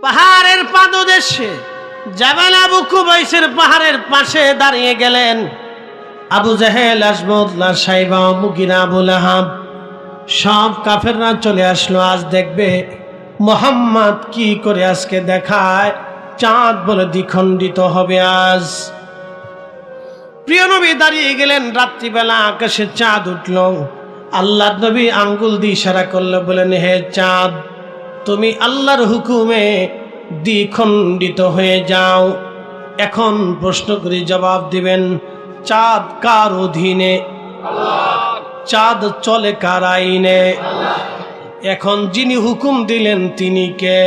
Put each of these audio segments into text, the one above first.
পাহাড়ের পাদদেশে জাবাল আবু কুবাইসের পাহাড়ের পাশে দাঁড়িয়ে গেলেন আবু জেহেল, আজমুদ্দাহ, সাইবা, মুগিরা, আবু লাহাব সব কাফেররা চলে আসলো। আজ দেখবে মোহাম্মদ কি করে আজকে দেখায়, চাঁদ বলে দ্বিখণ্ডিত হবে আজ। প্রিয় নবী দাঁড়িয়ে গেলেন, রাত্রিবেলা আকাশে চাঁদ উঠল। আল্লাহর নবী আঙ্গুল দিয়ে ইশারা করলে বলেন, হে চাঁদ, তুমি আল্লাহর হুকুমে দ্বিখণ্ডিত হয়ে যাও। এখন প্রশ্ন করি, জবাব দিবেন, চাঁদ কার অধীনে? চাঁদ চলে কার আইনে? এখন যিনি হুকুম দিলেন তিনি কে?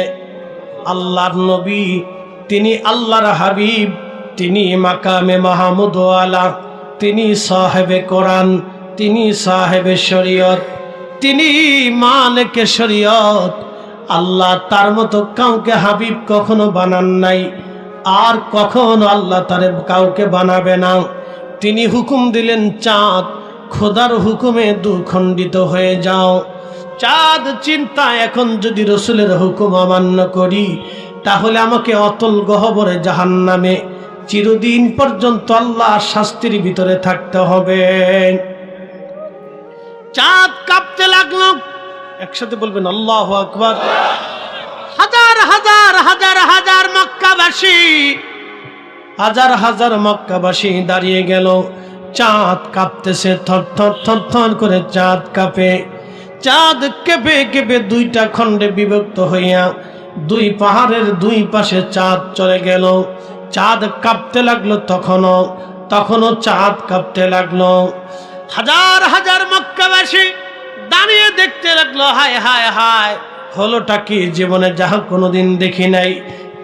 আল্লাহর নবী, তিনি আল্লাহর হাবিব, তিনি মাকামে মাহমুদ ওয়ালা, তিনি সাহেবে কোরআন, তিনি সাহেবে শরীয়ত, তিনি মালিকে শরীয়ত। আল্লাহ তার মতো কাউকে হাবিব কখনো বানান নাই, আর কখনো আল্লাহ তার কাউকে বানাবে না। তিনি হুকুম দিলেন, চাঁদ খোদার হুকুমে দুখণ্ডিত হয়ে যাও। চাঁদ চিন্তা, এখন যদি রসুলের হুকুম অমান্য করি তাহলে আমাকে অতল গহ্বরে জাহান্নামে চিরদিন পর্যন্ত আল্লাহর শাস্তির ভিতরে থাকতে হবে। চাঁদ কাঁপতে লাগলো। একসাথে বলবেন আল্লাহু আকবার। হাজার হাজার হাজার হাজার মক্কাবাসী, হাজার হাজার মক্কাবাসী দাঁড়িয়ে গেল। চাঁদ কাঁপতেছে, থর থর থর থর করে চাঁদ কাঁপে। চাঁদ কেঁপে কেঁপে দুইটা খণ্ডে বিভক্ত হইয়া দুই পাহাড়ের দুই পাশে চাঁদ চলে গেল। চাঁদ কাঁপতে লাগলো, তখনও চাঁদ কাঁপতে লাগলো। হাজার হাজার মক্কাবাসী দাঁড়িয়ে দেখতে লাগলো, হায় হায় হায়, হলোটা কি? জীবনে যাহা কোনোদিন দেখি নাই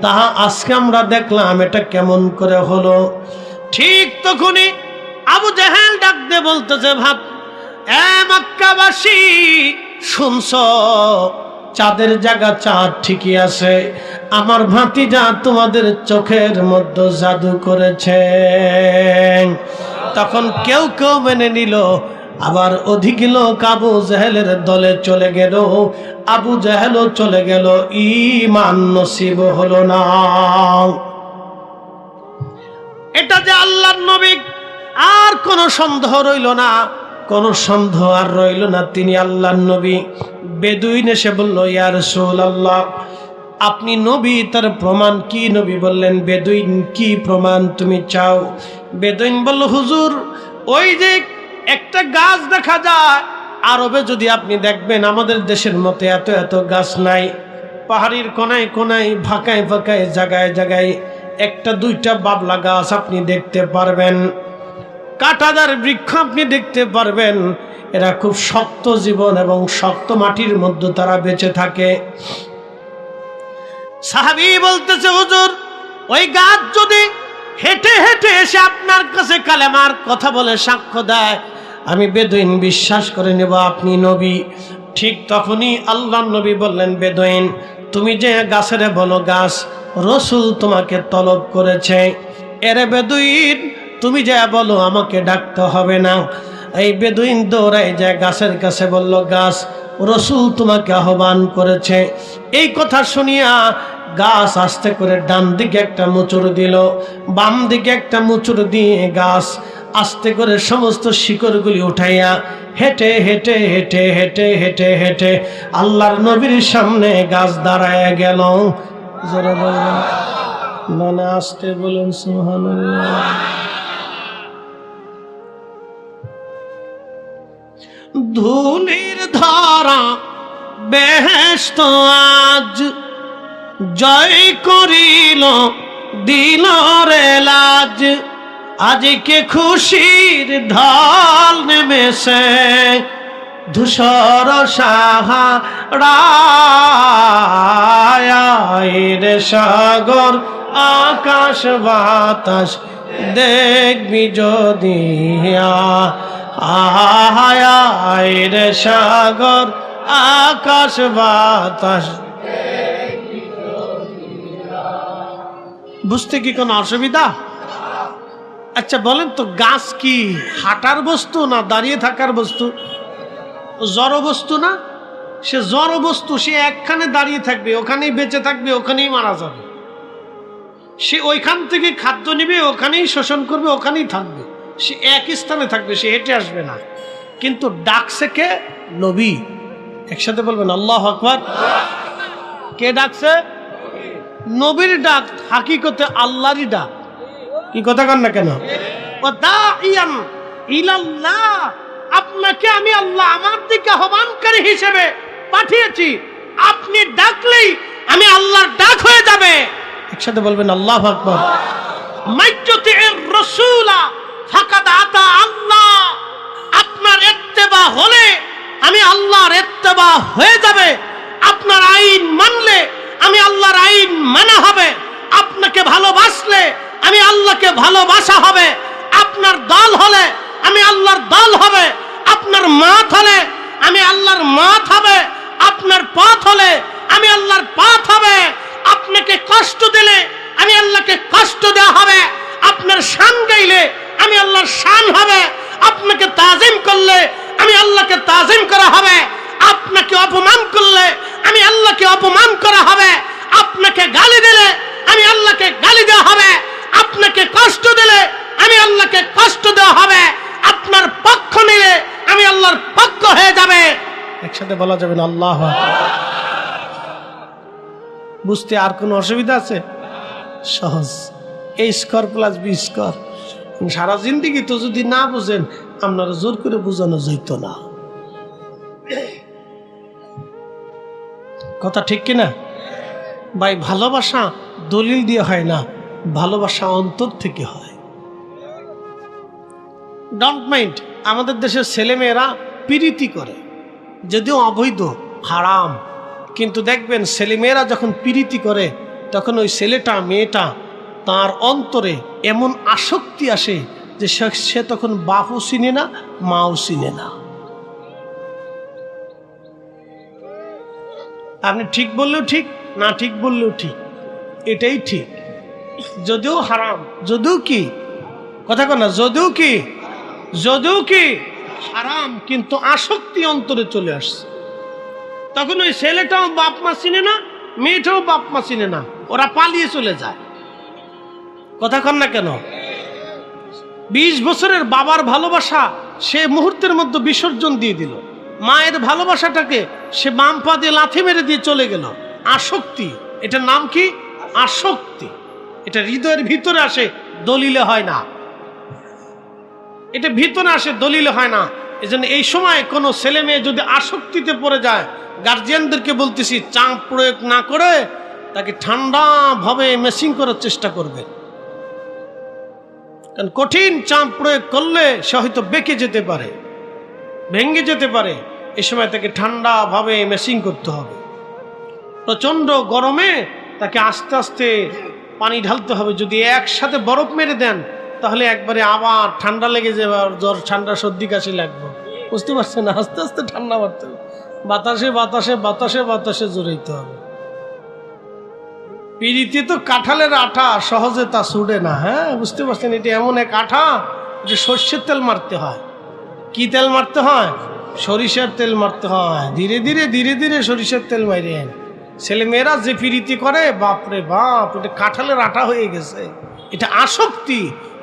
তাহা আজকে আমরা দেখলাম, এটা কেমন করে হলো? ঠিক তখনই আবু জেহেল ডাক দিয়ে বলতেছে, ভাব এ মক্কাবাসী, শুনছো? চাঁদের জায়গা চাঁদ ঠিকই আছে, আমার ভাতিজা তোমাদের চোখের মধ্যে জাদু করেছে। তখন কেউ কেউ মেনে নিল, আবার অধিক লোক আবু জেহেলের দলে চলে গেল। আবু জেহেলও চলে গেল, ঈমান নসিব হলো না। এটা যে আল্লাহর নবী, আর কোনো সন্দেহ রইল না, কোনো সন্দেহ আর রইল না, তিনি আল্লাহর নবী। বেদুইন এসে বলল, ইয়া রাসূলুল্লাহ, আপনি নবী, তার প্রমাণ কি? নবী বললেন, বেদুইন কি প্রমাণ তুমি চাও? বেদুইন বলল, হুজুর, ওই যে একটা গাছ দেখা যায় আরবে, যদি আপনি দেখবেন আমাদের দেশের মতো এত এত গাছ নাই। পাহাড়ির কোনায় কোনায়, ফাঁকায় ফাঁকায়, জায়গায় জায়গায় একটা দুইটা বাবলা গাছ আপনি দেখতে পারবেন, কাঁটাদার বৃক্ষ আপনি দেখতে পারবেন। এরা খুব শক্ত জীবন এবং শক্ত মাটির মধ্যে তারা বেঁচে থাকে। সাহাবী বলতেছে, হুজুর, ওই গাছ যদি হেঁটে হেঁটে এসে আপনার কাছে কালেমার কথা বলে সাক্ষ্য দেয়, আমি বেদুইন বিশ্বাস করে নেব আপনি নবী। ঠিক তখনই আল্লাহর নবী বললেন, বেদুইন, তুমি যে গাছের বলো গাছ রসুল তোমাকে তলব করেছে, এরে বেদুইন তুমি যা বলো, আমাকে ডাকতে হবে না। এই বেদুইন দৌড়ায় যায় গাছের কাছে, বলল, গাছ রসুল তোমাকে আহ্বান করেছে। এই কথা শুনিয়া গাছ আস্তে করে ডান দিকে একটা মুচুর দিল, বাম দিকে একটা মুচুর দিয়ে গাছ আস্তে করে সমস্ত শিকড়গুলি উঠাইয়া হেঁটে হেঁটে হেঁটে হেঁটে হেঁটে হেঁটে আল্লাহর নবীর সামনে গাছ দাঁড়ায় গেল। জোরে বলবেন না, আস্তে বলুন সুবহানাল্লাহ। ধুলির ধারা বেহেশত আজ জয় করিল, দিল রে লাজ, আজকে খুশির ঢাল নেমেছে, ধূসর সাহারায় সাগর আকাশ বাতাস দেখবি যদি, আয় রে সাগর আকাশ বাতাস। বুঝতে কি কোনো অসুবিধা? আচ্ছা বলেন তো, গাছ কি হাঁটার বস্তু না দাঁড়িয়ে থাকার বস্তু? জড় বস্তু না? সে জড় বস্তু, সে একখানে দাঁড়িয়ে থাকবে, ওখানেই বেঁচে থাকবে, ওখানেই মারা যাবে। সে ওইখান থেকে খাদ্য নিবে, ওখানেই শোষণ করবে, ওখানেই থাকবে, সে এক স্থানে থাকবে, সে হেঁটে আসবে না। কিন্তু ডাকছে কে? নবী। একসাথে বলবেন আল্লাহু আকবার। কে ডাকছে? নবীর ডাক, হাকিকতে আল্লাহরই ডাক। কি কথা কন না কেন? ও দাইয়ান ইলাল্লাহ, আপনাকে আমি আল্লাহ আমার দিকে আহ্বানকারী হিসেবে পাঠিয়েছি, আপনি ডাকলেই আমি আল্লাহর ডাক হয়ে যাবে। একসাথে বলবেন আল্লাহু আকবার। মাইয়্যুতির রাসূলা ফাকাদ আতা আল্লাহ, আপনার ইত্তেবা হলে আমি আল্লাহর ইত্তেবা হয়ে যাবে। আপনার আইন মানলে আমি আল্লাহর আইন মানা হবে। আপনাকে ভালোবাসলে আমি আল্লাহকে ভালোবাসা হবে। আপনার দল হলে আমি আল্লাহর দল হবে। আপনার মাথ হলে আমি আল্লাহর মাথ হবে। আপনার পথ হলে আমি আল্লাহর পথ হবে। আপনাকে কষ্ট দিলে আমি আল্লাহকে কষ্ট দেওয়া হবে। আপনার শান গাইলে আমি আল্লাহর শান হবে। আপনাকে তাজিম করলে আমি আল্লাহকে তাজিম করা হবে। আপনাকে অপমান করলে আমি আল্লাহকে অপমান করা হবে। আপনাকে গালি দিলে আমি আল্লাহকে গালি দেওয়া হবে। আপনাকে কষ্ট দিলে আমি আল্লাহকে কষ্ট দেওয়া হবে। আপনার পক্ষ নিলে আমি আল্লাহর পক্ষ হয়ে যাবে। একসাথে বলা যাবে না আল্লাহু আকবার। বুঝতে আর কোনো অসুবিধা আছে? সহজ। এ স্কোয়ার প্লাস বি স্কোয়ার। সারা জিন্দেগি তো যদি না বুঝেন, আপনারা জোর করে বোঝানো যেত না। কথা ঠিক কিনা ভাই? ভালোবাসা দলিল দিয়ে হয় না, ভালোবাসা অন্তর থেকে হয়। ডোন্ট মাইন্ড, আমাদের দেশের ছেলেমেয়েরা প্রীতি করে, যদিও অবৈধ, হারাম, কিন্তু দেখবেন ছেলেমেয়েরা যখন প্রীতি করে তখন ওই ছেলেটা মেয়েটা তার অন্তরে এমন আসক্তি আসে যে সে তখন বাপও চিনে না, মাও চিনে না। আপনি ঠিক বললেও ঠিক, না ঠিক বললেও ঠিক, এটাই ঠিক। যদিও হারাম, যদিও কি কথা কন না, যদিও কি হারাম, কিন্তু আসক্তি অন্তরে চলে আসছে। তখন ওই ছেলেটাও বাপ মা চিনে না, মেয়েটাও বাপ মা চিনে না, ওরা পালিয়ে চলে যায়। কথা কন না কেন? 20 বছরের বাবার ভালোবাসা সে মুহূর্তের মধ্যে বিসর্জন দিয়ে দিল। মায়ের ভালোবাসাটাকে সে বাম পা দিয়ে লাথি মেরে দিয়ে চলে গেল। আসক্তি, এটার নাম কি? আসক্তি। এটা হৃদয়ের ভিতরে আসে, দলিলে হয় না। এটা ভিতরে আসে, দলিলে হয় না। এজন্য এই সময় কোনো ছেলে মেয়ে যদি আসক্তিতে পড়ে যায়, গার্জিয়ানদেরকে বলতেছি, চাপ প্রয়োগ না করে তাকে ঠান্ডা ভাবে মেসিং করার চেষ্টা করবে। কারণ কঠিন চাপ প্রয়োগ করলে সে হয়তো বেঁকে যেতে পারে, ভেঙে যেতে পারে। এই সময় তাকে ঠান্ডা ভাবে মেসিং করতে হবে। প্রচন্ড গরমে তাকে আস্তে আস্তে পানি ঢালতে হবে। যদি একসাথে বরফ মেরে দেন তাহলে একবারে আবার ঠান্ডা লেগে যাবে, আর জ্বর, ঠান্ডা, সর্দি, কাশি লাগবে। বুঝতে পারছেন? আস্তে আস্তে ঠান্ডা মারতে হবে। বাতাসে বাতাসে বাতাসে বাতাসে জড়াইতে হবে। পিড়িতে তো কাঁঠালের আঠা, সহজে তা ছুটে না। হ্যাঁ, বুঝতে পারছেন? এটা এমন এক আঠা যে সর্ষের তেল মারতে হয়। কি তেল মারতে হয়? সরিষার তেল মারতে হয়। ধীরে ধীরে ধীরে ধীরে সরিষার তেল মারেন। ছেলে মেয়েরা যে প্রীতি করে, বাপরে বাপ, এটা কাঁঠালের আঠা হয়ে গেছে। এটা আসক্তি।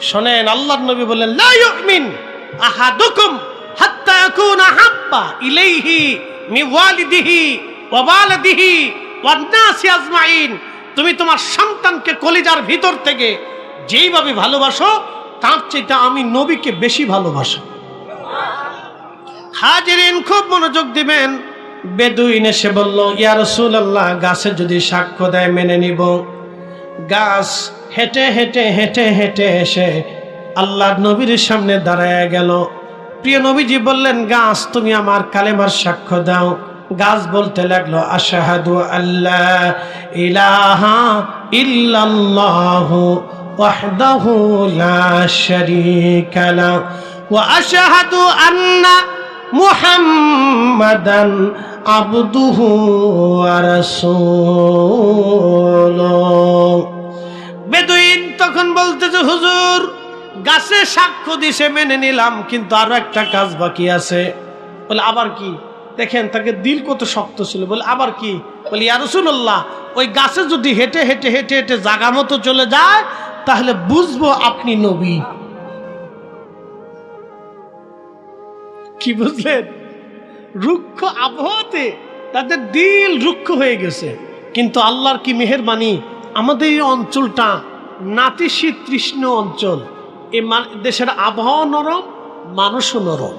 শোনেন, আল্লাহর নবী বলেন, লা ইউমিন আহাদুকুম হাত্তা ইয়াকুনা হাব্বা ইলাইহি মিন ওয়ালিদিহি ওয়া ওয়ালাদিহি ওয়ান নাসি আজমাইন। তুমি তোমার সন্তানকে কলিজার ভিতর থেকে যেইভাবে ভালোবাসো, তার চেয়ে আমি নবীকে বেশি ভালোবাসো। হাজিরিন, খুব মনোযোগ দিবেন। বেদুইন এসে বলল, ইয়া রাসূলুল্লাহ, গাছে যদি সাক্ষ্য দেয় মেনে নিব। গাছ হেঁটে হেঁটে হেঁটে হেঁটে এসে আল্লাহর নবীর সামনে দাঁড়ায় গেল। প্রিয় নবীজি বললেন, গাছ তুমি আমার কালেমার সাক্ষ্য দাও। গাছ বলতে লাগলো, আশহাদু আল্লা ইলাহা ইল্লাল্লাহু ওয়াহদাহু লা শারীকা লাহু ওয়া আশহাদু আন্না মুহাম্মাদান আবদুহু ওয়া রাসূলুহু। বেদুইন তখন বলতেছে, হুজুর, গাছে সাক্ষ্য দিছে মেনে নিলাম, কিন্তু আরো একটা কাজ বাকি আছে। বলে, আবার কি? দেখেন তাকে দিল কত শক্ত ছিল। বলে আবার কি? বলি ইয়া রাসূলুল্লাহ, ওই গাছে যদি হেঁটে হেঁটে হেঁটে হেঁটে জাগা মতো চলে যায় তাহলে বুঝবো আপনি নবী। কি বুঝলেন? রুক্ষ আবহাওয়াতে তাদের দিল রুক্ষ হয়ে গেছে। কিন্তু আল্লাহর কি মেহেরবানি, আমাদের এই অঞ্চলটা নাতিশীতোষ্ণ অঞ্চল। এই দেশের আবহাওয়া নরম, মানুষও নরম।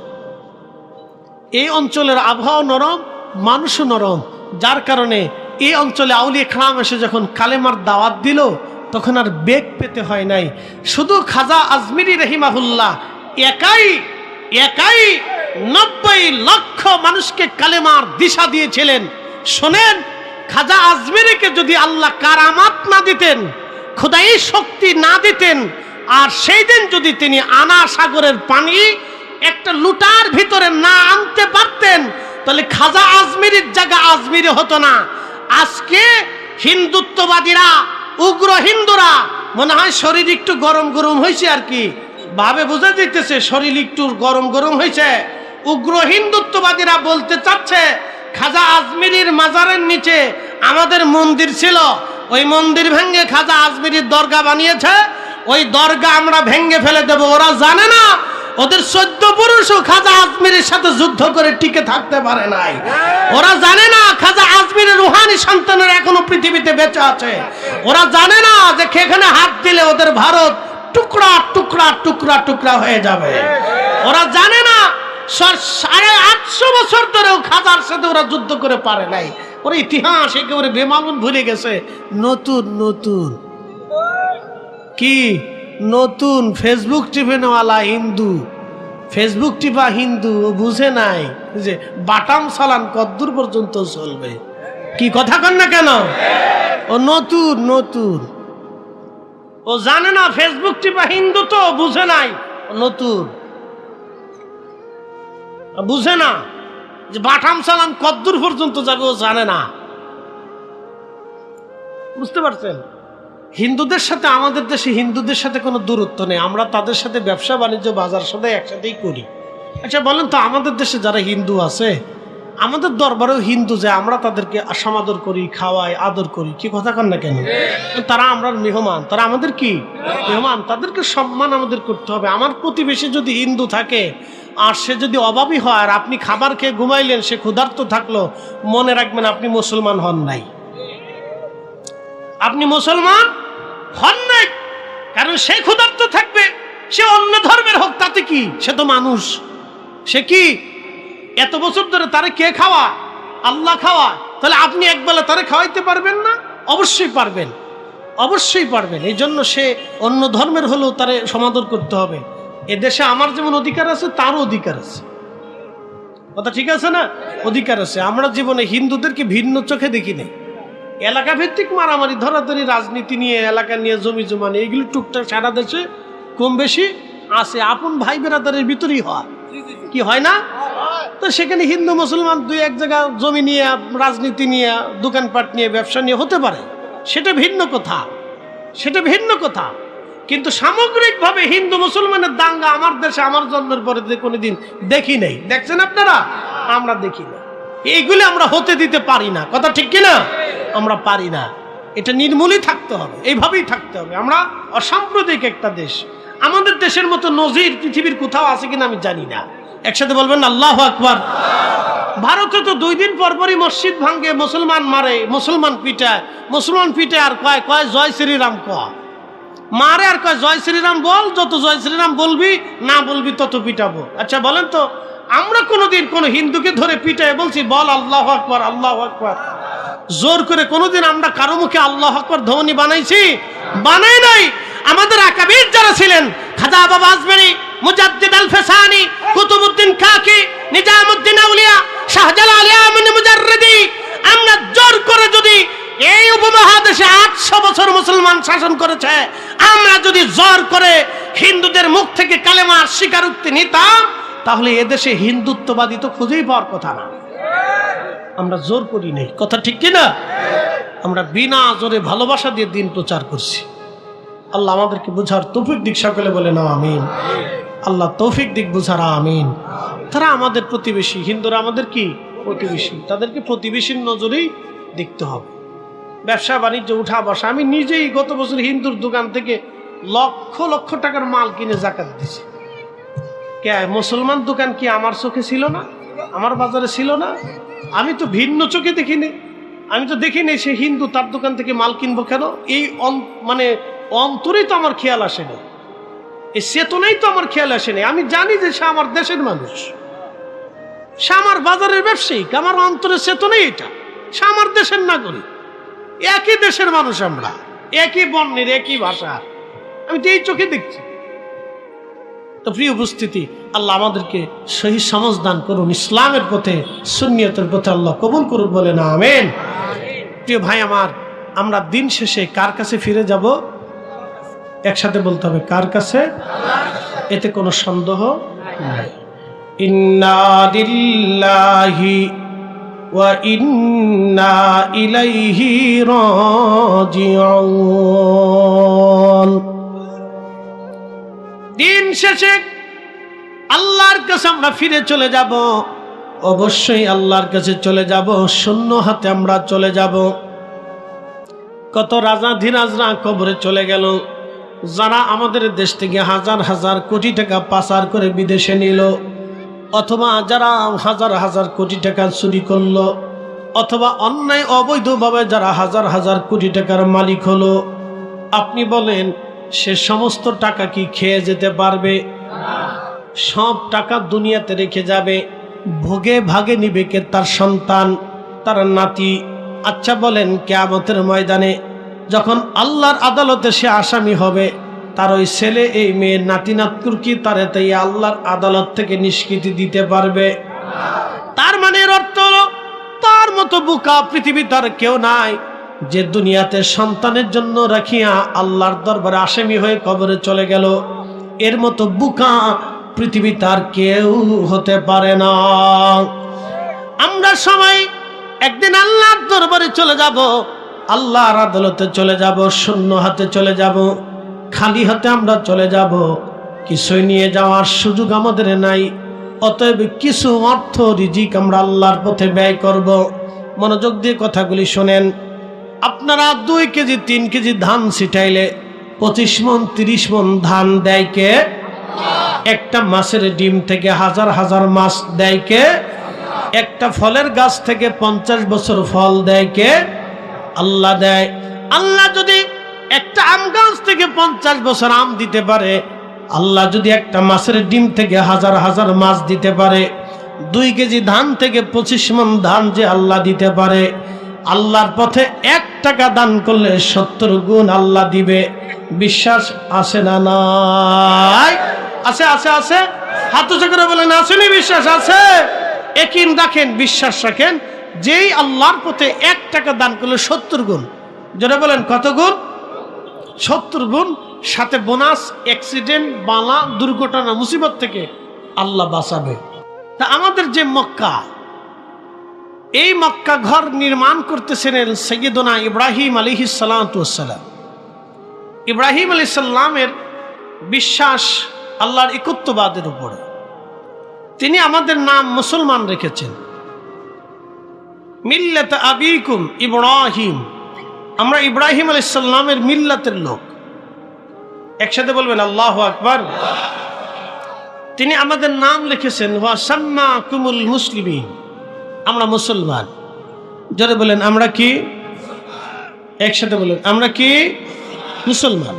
এই অঞ্চলের আবহাওয়া নরম, মানুষও নরম, যার কারণে এই অঞ্চলে আউলিয়া কেরাম এসে যখন কালেমার দাওয়াত দিল তখন আর বেগ পেতে হয় নাই। শুধু খাজা আজমিরি রহিমাহুল্লাহ একাই 90 লক্ষ মানুষকে কালেমার দিশা দিয়েছিলেন। শোনেন, খাজা আজমিরিকে যদি আল্লাহ কারামাত না দিতেন, খোদাই শক্তি না দিতেন, আর সেই দিন যদি তিনি আনা সাগরের পানি একটা লুটার ভিতরে না আনতে পারতেন, তাহলে খাজা আজমিরির জায়গা আজমিরি হতো না। আজকে হিন্দুত্ববাদীরা, উগ্র হিন্দুরা মনে হয় শরীর একটু গরম গরম হয়েছে আর কি, ভাবে বোঝা যাইতেছে শরীর একটু গরম গরম হয়েছে। উগ্র হিন্দুত্ববাদীরা বলতে চাচ্ছে খাজা আজমিরির মাজারের নিচে আমাদের মন্দির ছিল, ওই মন্দির ভেঙে খাজা আজমিরির দরগা বানিয়েছে, ওই দরগা আমরা ভেঙে ফেলে দেব। ওরা জানে না ওদের 14 পুরুষও খাজা আজমিরের সাথে যুদ্ধ করে টিকে থাকতে পারে নাই। ওরা জানে না খাজা আজমিরের রুহানি সন্তানের এখনো পৃথিবীতে বেঁচে আছে। ওরা জানে না যে এখানে হাত দিলে ওদের ভারত টুকরা টুকরা টুকরা টুকরা হয়ে যাবে। ওরা জানে না 850 বছর ধরেও খাজার সাথে ওরা যুদ্ধ করে পারে নাই। ওরা ইতিহাস একেবারে বেমালুম ভুলে গেছে। নতুন নতুন কি নতুন ফেসবুক টিপেনওয়ালা হিন্দু, ফেসবুক টিপা হিন্দু, ও বুঝে নাই যে বাটাম চালান কদ্দূর পর্যন্ত চলবে। কি কথা কন না কেন? ও নতুন নতুন, ও জানে না ফেসবুক টিপা হিন্দু, তো বুঝে নাই। নতুন বুঝে না যে বাটাম চালান কদ্দূর পর্যন্ত যাবে, ও জানে না। বুঝতে পারছেন? হিন্দুদের সাথে আমাদের দেশে হিন্দুদের সাথে কোনো দূরত্ব নেই, আমরা তাদের সাথে ব্যবসা বাণিজ্য বাজার সদাই একসাথেই করি। আচ্ছা বলেন তো, আমাদের দেশে যারা হিন্দু আছে, আমাদের দরবারেও হিন্দু, যে আমরা তাদেরকে সমাদর করি, খাওয়াই, আদর করি, কি কথা কন না কেন? তারা আমরা মেহমান, তারা আমাদের কি মেহমান, তাদেরকে সম্মান আমাদের করতে হবে। আমার প্রতিবেশী যদি হিন্দু থাকে আর সে যদি অভাবী হয়, আর আপনি খাবার খেয়ে ঘুমাইলেন, সে ক্ষুধার্ত থাকলো, মনে রাখবেন আপনি মুসলমান হন নাই, আপনি মুসলমান হন নাই। কারণ সে ক্ষুধার্ত থাকবে, সে অন্য ধর্মের হোক, তাতে কি? সে তো মানুষ। সে কি এত বছর ধরে তারে কে খাওয়া? আল্লাহ খাওয়া। তাহলে আপনি একবেলা তারে খাওয়াইতে পারবেন না? অবশ্যই পারবেন, অবশ্যই পারবেন। এই জন্য সে অন্য ধর্মের হলেও তারে সমাদর করতে হবে। এদেশে আমার যেমন অধিকার আছে, তারও অধিকার আছে। কথা ঠিক আছে না? অধিকার আছে। আমরা জীবনে হিন্দুদেরকে ভিন্ন চোখে দেখি না। এলাকা ভিত্তিক মারামারি, ধরাধরি, রাজনীতি নিয়ে, এলাকা নিয়ে, জমি জমা নিয়ে, এগুলো টুকটাক সারা দেশে কম বেশি আছে। আপন ভাই বেরাদারের ভিতরেই হয়, কি হয় না? তো সেখানে হিন্দু মুসলমান দুই এক জায়গা জমি নিয়ে, রাজনীতি নিয়ে, দোকানপাট নিয়ে, ব্যবসা নিয়ে হতে পারে, সেটা ভিন্ন কথা, সেটা ভিন্ন কথা। কিন্তু সামগ্রিকভাবে হিন্দু মুসলমানের দাঙ্গা আমার দেশে আমার জন্মের পরে কোনোদিন দেখি নাই। দেখছেন আপনারা? আমরা দেখি না। এইগুলি আমরা হতে দিতে পারি না। কথা ঠিক কিনা? আমরা পারি না। এটা নির্মূলই থাকতে হবে, এইভাবেই থাকতে হবে। আমরা অসাম্প্রদায়িক একটা দেশ। আমাদের দেশের মতো নজির পৃথিবীর কোথাও আছে কিনা আমি জানি না। একসাথে বলবেন আল্লাহু আকবার। ভারতে তো 2 দিন পর পরই মসজিদ ভাঙ্গে, মুসলমান মারে, মুসলমান পিটায়, মুসলমান পিটে আর কয় কয় জয় শ্রীরাম, কয় মারে আর কয় জয় শ্রীরাম বল, যত জয় শ্রীরাম বলবি না বলবি তত পিটাবো। আচ্ছা বলেন তো, আমরা কোনোদিন কোন হিন্দুকে ধরে পিটায় বলছি বল আল্লাহু আকবার, আল্লাহু আকবার? জোর করে কোনোদিন আমরা কারো মুখে আল্লাহু আকবার ধ্বনি বানাইছি? বানাই নাই। আমাদের আকাবির যারা ছিলেন, খাজা বাবা আজমেরি, মুজাদ্দিদ আল ফেসানি, কুতুবউদ্দিন কাকি, নিজামউদ্দিন আউলিয়া, শাহজালাল ইয়ামিন মুজাররিদি, আমরা জোর করে যদি এই উপমহাদেশে 800 বছর মুসলমান শাসন করেছে, আমরা যদি জোর করে হিন্দুদের মুখ থেকে কালেমার স্বীকারোক্তি নিতাম, তাহলে এদেশে হিন্দুত্ববাদী তো খুঁজেই পাওয়ার কথা না। আমরা জোর করি নাই। কথা ঠিক কিনা? আমরা বিনা জোরে ভালোবাসা দিয়ে দিন প্রচার করছি। আল্লাহ আমাদেরকে বুঝার তৌফিক দিক, সকলে বলে না আমিন। আল্লাহ তৌফিক দিক বুঝার, আমিন। তারা আমাদের প্রতিবেশী, হিন্দুরা আমাদের কি প্রতিবেশী, তাদেরকে প্রতিবেশীর নজরেই দেখতে হবে। ব্যবসা বাণিজ্য উঠা বসা, আমি নিজেই গত বছর হিন্দুর দোকান থেকে লক্ষ লক্ষ টাকার মাল কিনে জাকাত দিছি। কে মুসলমান দোকান কি আমার চোখে ছিল না? আমার বাজারে ছিল না? আমি তো ভিন্ন চোখে দেখিনি। আমি তো দেখিনি সে হিন্দু, তার দোকান থেকে মাল কিনবো কেন? এই মানে অন্তরেই তো আমার খেয়াল আসেনি, এই চেতনাই তো আমার খেয়াল আসেনি। আমি জানি যে সে আমার দেশের মানুষ, সে আমার বাজারের ব্যবসায়িক, আমার অন্তরের চেতনাই এটা, সে আমার দেশের নাগরিক, একই দেশের মানুষ, আমরা একই বর্ণের, একই ভাষার। আমি তো এই চোখে দেখছি। তো প্রিয় উপস্থিতি, আল্লাহ আমাদেরকে সহি সমাজ দান করুন, ইসলামের পথে, সুন্নিয়তের পথে আল্লাহ কবুল করুন, বলে না আমিন। প্রিয় ভাই আমার, আমরা দিন শেষে কার কাছে ফিরে যাব? একসাথে বলতে হবে, কার কাছে? এতে কোনো সন্দেহ নাই। ইন্না লিল্লাহি ওয়া ইন্না ইলাইহি রাজিউন। দিন শেষে আল্লাহর কাছে আমরা ফিরে চলে যাব, অবশ্যই আল্লাহর কাছে চলে যাব, শূন্য হাতে আমরা চলে যাব। কত রাজা ধীরাজরা কবরে চলে গেল, যারা আমাদের দেশ থেকে হাজার হাজার কোটি টাকা পাচার করে বিদেশে নিল, অথবা যারা হাজার হাজার কোটি টাকা চুরি করলো, অথবা অন্যায় অবৈধভাবে যারা হাজার হাজার কোটি টাকার মালিক হলো, আপনি বলেন সে সমস্ত টাকা কি খেয়ে যেতে পারবে? সব টাকা দুনিয়াতে রেখে যাবে, ভোগে ভাগে নিবে কে? তার সন্তান, তার নাতি। আচ্ছা বলেন, কিয়ামতের ময়দানে যখন আল্লাহর আদালতে সে আসামি হবে, তার ওই ছেলে, এই মেয়ের নাতি নাতকুর কি তারে তাই আল্লাহর আদালত থেকে নিষ্কৃতি দিতে পারবে? তার মানে এর অর্থ হলো, তার মতো বোকা পৃথিবী তার কেউ নাই, যে দুনিয়াতে সন্তানের জন্য রাখিয়া আল্লাহর দরবারে আসামি হয়ে কবরে চলে গেল। এর মতো বোকা পৃথিবী তার কেউ হতে পারে না। আমরা সবাই একদিন আল্লাহর দরবারে চলে যাব, আল্লাহর আদালতে চলে যাব, শূন্য হাতে চলে যাব, খালি হাতে আমরা চলে যাব, কিছুই নিয়ে যাওয়ার সুযোগ আমাদের নাই। অতএব কিছু অর্থ রিজিক আমরা আল্লাহর পথে ব্যয় করব। মনোযোগ দিয়ে কথাগুলি শোনেন। আপনারা 2 কেজি 3 কেজি ধান ছিটাইলে 25 মণ 30 মণ ধান দেয় কে? একটা মাছের ডিম থেকে হাজার হাজার মাছ দেয় কে? একটা ফলের গাছ থেকে 50 বছর ফল দেয় কে? আল্লাহ দেয়। আল্লাহ যদি একটা আম গাছ থেকে 50 বছর আম দিতে পারে, আল্লাহ যদি একটা মাছের ডিম থেকে হাজার হাজার মাছ দিতে পারে, 2 কেজি ধান থেকে 25 মণ ধান যে আল্লাহ দিতে পারে, আল্লাহর পথে 1 টাকা দান করলে 70 গুণ আল্লাহ দিবে। বিশ্বাস আছে না নাই? আছে আছে আছে, হাত উঁচু করে বলেন আসেনি? বিশ্বাস আছে? একিন রাখেন, বিশ্বাস রাখেন, যেই আল্লাহর পথে 1 টাকা দান করলে 70 গুণ। যারা বলেন কত গুণ? 70 গুণ। সাথে বোনাস, অ্যাক্সিডেন্ট, বালা, দুর্ঘটনা, মুসিবত থেকে আল্লাহ বাঁচাবে। তা আমাদের যে মক্কা, এই মক্কা ঘর নির্মাণ করতেছিলেন সাইয়্যিদুনা ইব্রাহিম আলাইহিস সালাতু ওয়াস সালাম। ইব্রাহিম আলাইহিস সালামের বিশ্বাস আল্লাহর একত্ববাদের উপরে। তিনি আমাদের নাম মুসলমান রেখেছেন, মিল্লাত আবিকুম ইব্রাহিম। আমরা ইব্রাহিম আলাইহিস সালামের মিল্লাতের লোক। একসাথে বলবেন আল্লাহু আকবার। তিনি আমাদের নাম লিখেছেন ওয়া সাম্মাকুমুল মুসলিমিন, আমরা মুসলমান। যারা বলেন আমরা কি? একসাথে বলেন আমরা কি? মুসলমান।